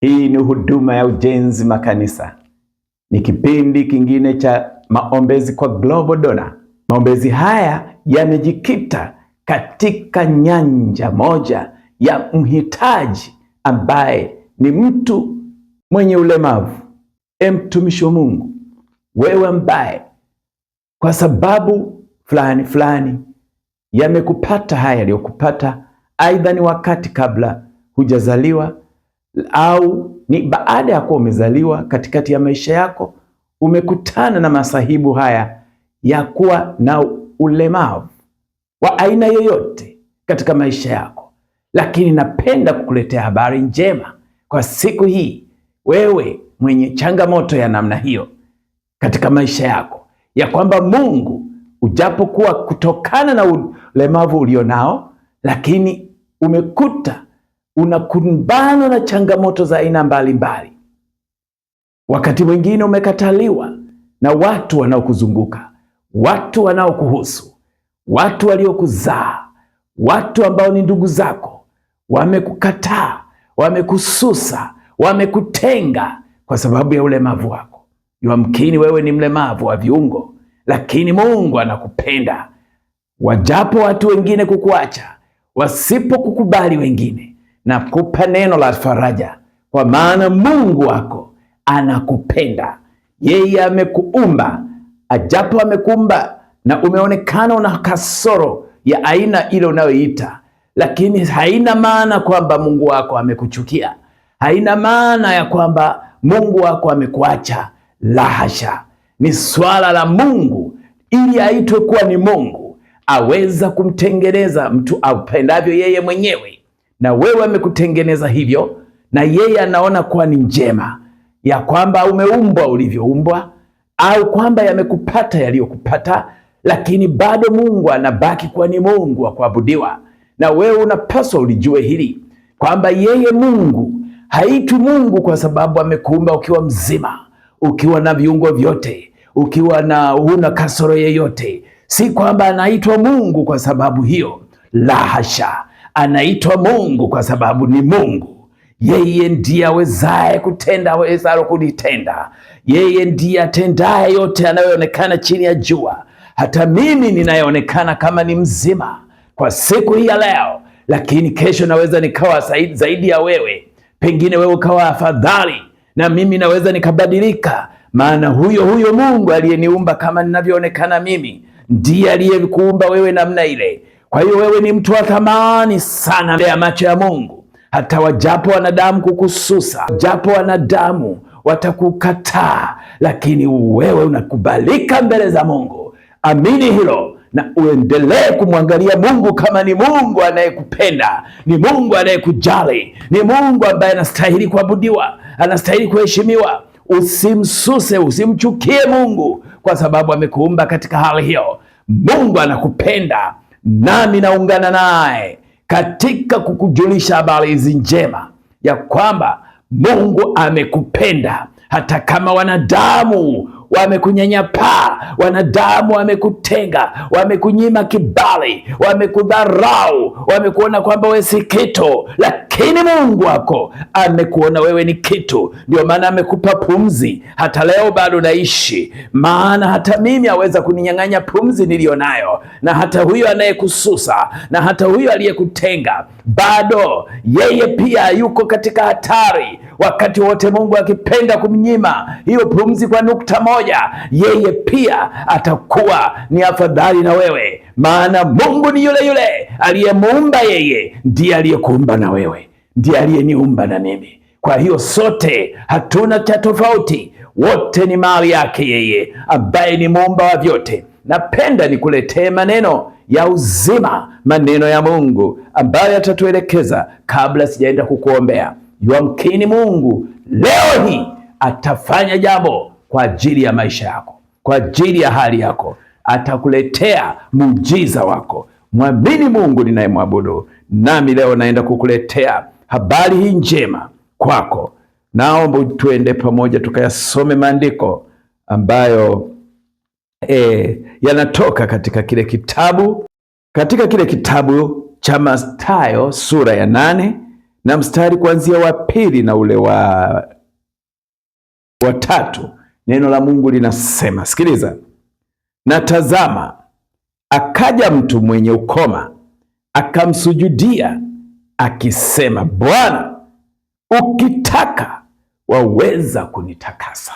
Hii ni huduma ya ujenzi makanisa. Ni kipindi kingine cha maombezi kwa Global Donor. Maombezi haya yamejikita katika nyanja moja ya mhitaji ambaye ni mtu mwenye ulemavu. Mtumishi wa Mungu, wewe ambaye kwa sababu fulani fulani yamekupata haya yaliyokupata, aidha ni wakati kabla hujazaliwa au ni baada ya kuwa umezaliwa, katikati ya maisha yako umekutana na masahibu haya ya kuwa na ulemavu wa aina yoyote katika maisha yako, lakini napenda kukuletea habari njema kwa siku hii. Wewe mwenye changamoto ya namna hiyo katika maisha yako, ya kwamba Mungu, ujapokuwa kutokana na ulemavu ulionao, lakini umekuta unakumbana na changamoto za aina mbalimbali. Wakati mwingine umekataliwa na watu wanaokuzunguka, watu wanaokuhusu, watu waliokuzaa, watu ambao ni ndugu zako. Wamekukataa, wamekususa, wamekutenga kwa sababu ya ulemavu wako. Yamkini wewe ni mlemavu wa viungo, lakini Mungu anakupenda. Wajapo watu wengine kukuacha, wasipokukubali wengine, na kupa neno la faraja, kwa maana Mungu wako anakupenda. Yeye amekuumba, ajapo amekuumba na umeonekana una kasoro ya aina ile unayoita, lakini haina maana kwamba Mungu wako amekuchukia. Haina maana ya kwamba Mungu wako amekuacha. La hasha. Ni swala la Mungu, ili aitwe kuwa ni Mungu, aweza kumtengeneza mtu apendavyo yeye mwenyewe. Na wewe amekutengeneza hivyo, na yeye anaona kuwa ni njema, ya kwamba umeumbwa ulivyoumbwa, au kwamba yamekupata yaliyokupata, lakini bado Mungu anabaki kuwa ni Mungu wa kuabudiwa. Na wewe unapaswa ulijue hili, kwamba yeye Mungu haitwi Mungu kwa sababu amekuumba ukiwa mzima, ukiwa na viungo vyote, ukiwa na huna kasoro yeyote. Si kwamba anaitwa Mungu kwa sababu hiyo. La hasha. Anaitwa Mungu kwa sababu ni Mungu. Yeye ndiye awezaye kutenda awezalo kulitenda. Yeye ndiye atendaye yote yanayoonekana chini ya jua. Hata mimi ninayeonekana kama ni mzima kwa siku hii ya leo, lakini kesho naweza nikawa zaidi ya wewe. Pengine wewe ukawa afadhali, na mimi naweza nikabadilika. Maana huyo Mungu aliyeniumba kama ninavyoonekana mimi, ndiye aliyekuumba wewe namna ile. Kwa hiyo wewe ni mtu wa thamani sana mbele ya macho ya Mungu. Hata wajapo wanadamu kukususa, japo wanadamu watakukataa, lakini wewe unakubalika mbele za Mungu. Amini hilo na uendelee kumwangalia Mungu kama ni Mungu anayekupenda, ni Mungu anayekujali, ni Mungu ambaye anastahili kuabudiwa, anastahili kuheshimiwa. Usimsuse, usimchukie Mungu kwa sababu amekuumba katika hali hiyo. Mungu anakupenda, nami naungana naye katika kukujulisha habari hizi njema, ya kwamba Mungu amekupenda. Hata kama wanadamu wamekunyanyapaa, wanadamu wamekutenga, wamekunyima kibali, wamekudharau, wamekuona kwamba wewe si kitu, lakini Mungu wako amekuona wewe ni kitu. Ndio maana amekupa pumzi. Hata leo bado naishi, maana hata mimi aweza kuninyang'anya pumzi nilionayo, na hata huyo anayekususa, na hata huyo aliyekutenga, bado yeye pia yuko katika hatari. Wakati wote Mungu akipenda kumnyima hiyo pumzi kwa nukta moja, yeye pia atakuwa ni afadhali na wewe. Maana Mungu ni yule aliyemuumba yeye, ndiye aliyekuumba na wewe, ndiye aliyeniumba na mimi. Kwa hiyo sote hatuna cha tofauti, wote ni mali yake yeye ambaye ni muumba wa vyote. Napenda nikuletee maneno ya uzima, maneno ya Mungu ambayo yatatuelekeza. Kabla sijaenda kukuombea, yamkini Mungu leo hii atafanya jambo kwa ajili ya maisha yako, kwa ajili ya hali yako. Atakuletea muujiza wako. Mwamini Mungu ninayemwabudu. Nami leo naenda kukuletea habari hii njema kwako. Naomba tuende pamoja tukayasome maandiko ambayo yanatoka katika kile kitabu cha Mathayo sura ya 8 na mstari kuanzia wa 2 na ule wa 3, neno la Mungu linasema, sikiliza: na tazama, akaja mtu mwenye ukoma, akamsujudia akisema, Bwana, ukitaka waweza kunitakasa.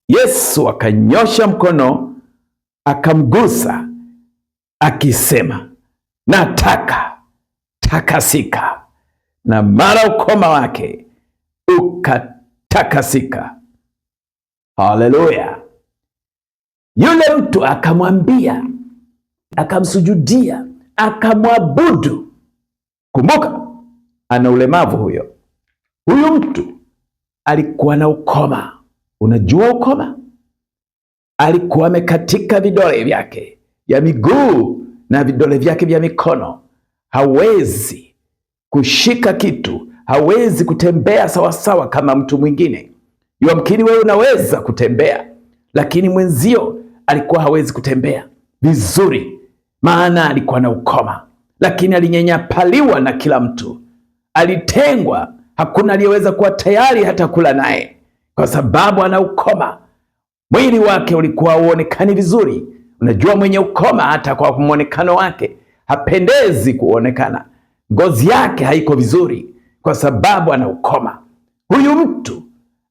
Yesu akanyosha mkono akamgusa akisema, nataka, takasika. Na mara ukoma wake ukatakasika. Haleluya! Yule mtu akamwambia, akamsujudia, akamwabudu. Kumbuka, ana ulemavu huyo. Huyu mtu alikuwa na ukoma. Unajua ukoma? Alikuwa amekatika vidole vyake vya miguu na vidole vyake vya mikono. Hawezi kushika kitu, hawezi kutembea sawasawa kama mtu mwingine. Yamkini wewe unaweza kutembea, lakini mwenzio alikuwa hawezi kutembea vizuri, maana alikuwa na ukoma. Lakini alinyanyapaliwa na kila mtu, alitengwa. Hakuna aliyeweza kuwa tayari hata kula naye, kwa sababu ana ukoma. Mwili wake ulikuwa uonekani vizuri. Unajua, mwenye ukoma hata kwa muonekano wake hapendezi kuonekana. Ngozi yake haiko vizuri kwa sababu ana ukoma. Huyu mtu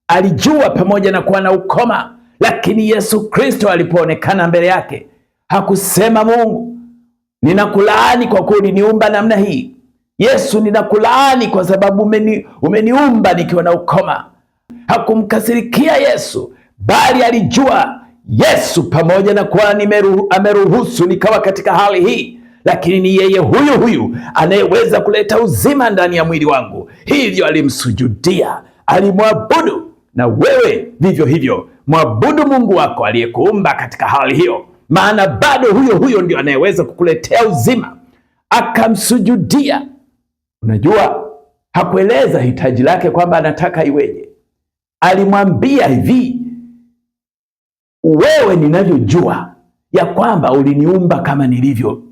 alijua pamoja na kuwa na ukoma, lakini Yesu Kristo alipoonekana mbele yake hakusema, Mungu, ninakulaani kwa kuwa uliniumba namna hii. Yesu, ninakulaani kwa sababu umeniumba nikiwa na ukoma. Hakumkasirikia Yesu, bali alijua Yesu, pamoja na kuwa ameruhusu nikawa katika hali hii, lakini ni yeye huyu huyu anayeweza kuleta uzima ndani ya mwili wangu. Hivyo alimsujudia, alimwabudu. Na wewe vivyo hivyo, mwabudu Mungu wako aliyekuumba katika hali hiyo, maana bado huyo huyo ndio anayeweza kukuletea uzima. Akamsujudia. Unajua, hakueleza hitaji lake kwamba anataka iweje. Alimwambia hivi, wewe, ninavyojua ya kwamba uliniumba kama nilivyo,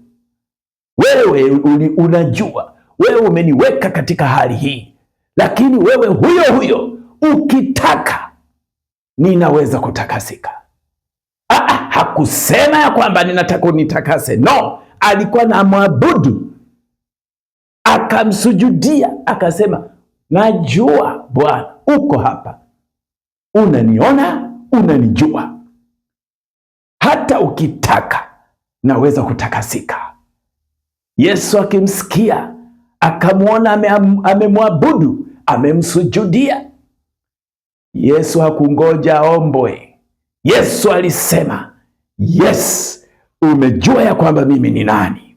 wewe unajua, wewe umeniweka katika hali hii, lakini wewe huyo huyo ukitaka ninaweza kutakasika. Hakusema ya kwamba ninataka unitakase. No, alikuwa na mwabudu. Akamsujudia akasema, najua Bwana uko hapa, unaniona, unanijua, hata ukitaka naweza kutakasika. Yesu akimsikia, akamwona amemwabudu, amemsujudia. Yesu hakungoja ombwe. Yesu alisema, yes, umejua ya kwamba mimi ni nani,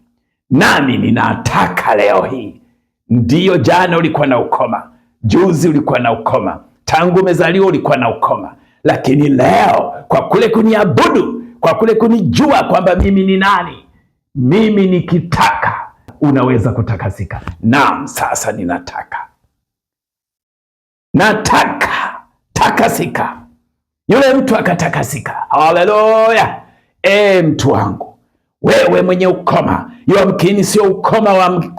nami ninataka leo hii. Ndiyo, jana ulikuwa na ukoma, juzi ulikuwa na ukoma, tangu umezaliwa ulikuwa na ukoma, lakini leo kwa kule kuniabudu, kwa kule kunijua kwamba mimi ni nani, mimi nikitaka unaweza kutakasika. Naam, sasa nataka takasika. Yule mtu akatakasika. Haleluya! Mtu wangu, wewe mwenye ukoma, yamkini sio ukoma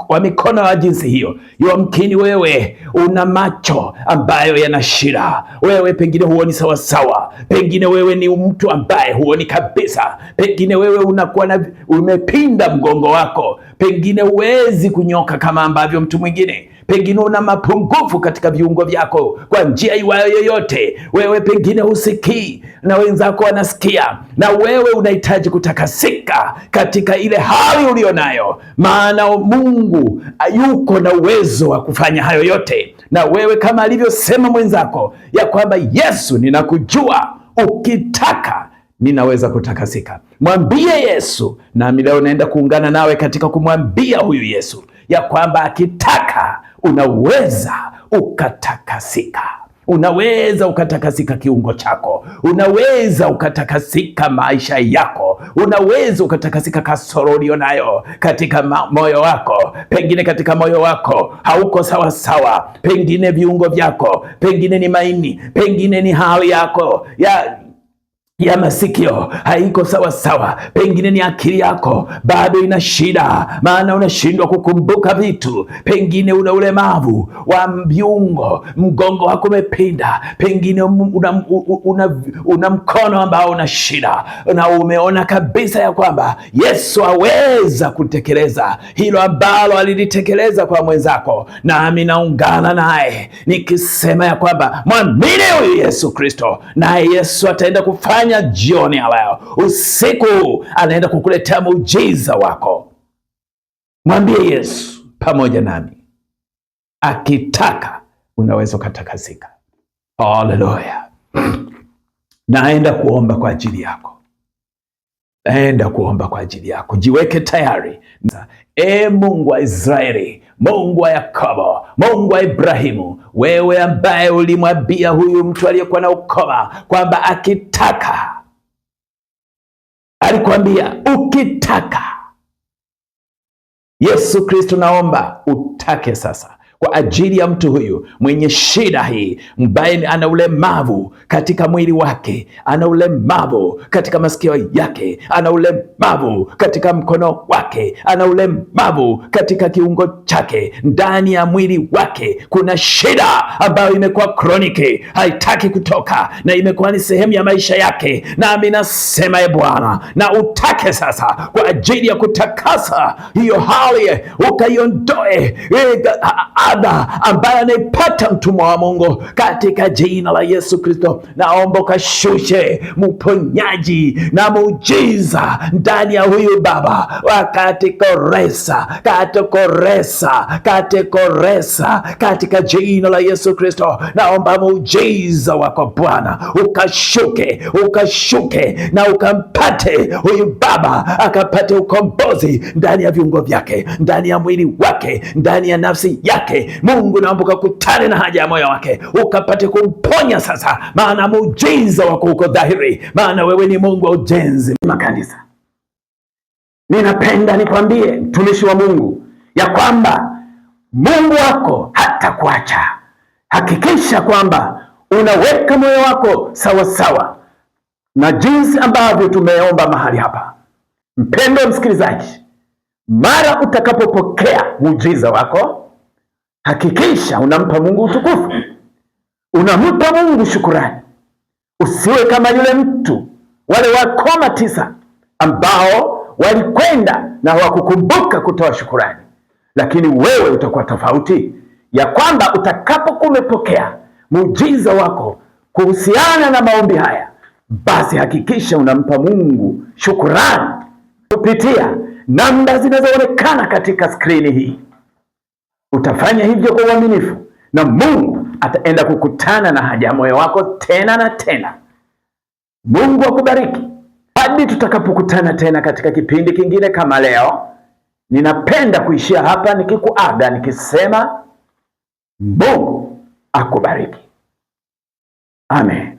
wa mikono wa jinsi hiyo. Yamkini wewe una macho ambayo yana shida. Wewe pengine huoni sawasawa. Pengine wewe ni mtu ambaye huoni kabisa. Pengine wewe unakuwa umepinda mgongo wako. Pengine huwezi kunyoka kama ambavyo mtu mwingine. Pengine una mapungufu katika viungo vyako kwa njia iwayo yoyote. Wewe pengine husikii na wenzako wanasikia, na wewe unahitaji kutakasika katika ile hali ulionayo, maana Mungu yuko na uwezo wa kufanya hayo yote. Na wewe kama alivyosema mwenzako ya kwamba, Yesu, ninakujua, ukitaka ninaweza kutakasika. Mwambie Yesu, nami leo naenda kuungana nawe katika kumwambia huyu Yesu ya kwamba akitaka unaweza ukatakasika. Unaweza ukatakasika kiungo chako, unaweza ukatakasika maisha yako, unaweza ukatakasika kasoro ulionayo katika moyo wako. Pengine katika moyo wako hauko sawa sawa, pengine viungo vyako, pengine ni maini, pengine ni hali yako ya masikio haiko sawa sawa, pengine ni akili yako bado ina shida, maana unashindwa kukumbuka vitu, pengine una ulemavu wa viungo, mgongo wako umepinda, pengine una mkono ambao una shida, na umeona kabisa ya kwamba Yesu aweza kutekeleza hilo ambalo alilitekeleza kwa mwenzako, nami naungana naye nikisema ya kwamba mwamini huyu Yesu Kristo, naye Yesu ataenda kufanya jioni ya leo, usiku anaenda kukuletea muujiza wako. Mwambie Yesu pamoja nami, akitaka unaweza ukatakasika. Haleluya. Naenda kuomba kwa ajili yako, naenda kuomba kwa ajili yako. Jiweke tayari. Mungu wa Israeli, Mungu wa Yakobo, Mungu wa Ibrahimu, wewe ambaye ulimwambia huyu mtu aliyekuwa na ukoma kwamba akitaka, alikwambia ukitaka. Yesu Kristo, naomba utake sasa kwa ajili ya mtu huyu mwenye shida hii, ambaye ana ulemavu katika mwili wake, ana ulemavu katika masikio yake, ana ulemavu katika mkono wake, ana ulemavu katika kiungo chake, ndani ya mwili wake kuna shida ambayo imekuwa kroniki, haitaki kutoka, na imekuwa ni sehemu ya maisha yake. Nami nasema Bwana, na utake sasa kwa ajili ya kutakasa hiyo hali, ukaiondoe adha ambaye anaipata mtumwa wa Mungu katika jina la Yesu Kristo. Naomba ukashushe mponyaji na muujiza ndani ya huyu baba, wakatikoresa katika jina la Yesu Kristo. Naomba muujiza wako Bwana ukashuke na ukampate huyu baba, akapate ukombozi ndani ya viungo vyake, ndani ya mwili wake, ndani ya nafsi yake. Mungu, naomba ukakutane na haja ya moyo wake, ukapate kumponya sasa, maana muujiza wako uko dhahiri, maana wewe ni Mungu wa ujenzi makanisa. Ninapenda nikwambie mtumishi wa Mungu ya kwamba Mungu wako hatakuacha. Hakikisha kwamba unaweka moyo wako sawa sawa na jinsi ambavyo tumeomba mahali hapa. Mpendwa msikilizaji, mara utakapopokea muujiza wako, hakikisha unampa Mungu utukufu, unampa Mungu shukurani. Usiwe kama yule mtu, wale wakoma 9 ambao walikwenda na hawakukumbuka kutoa shukurani. Lakini wewe utakuwa tofauti, ya kwamba utakapokuwa umepokea muujiza wako kuhusiana na maombi haya, basi hakikisha unampa Mungu shukurani kupitia namba zinazoonekana katika skrini hii. Utafanya hivyo kwa uaminifu, na Mungu ataenda kukutana na haja ya moyo wako tena na tena. Mungu akubariki hadi tutakapokutana tena katika kipindi kingine kama leo. Ninapenda kuishia hapa nikikuaga nikisema Mungu akubariki. Amen.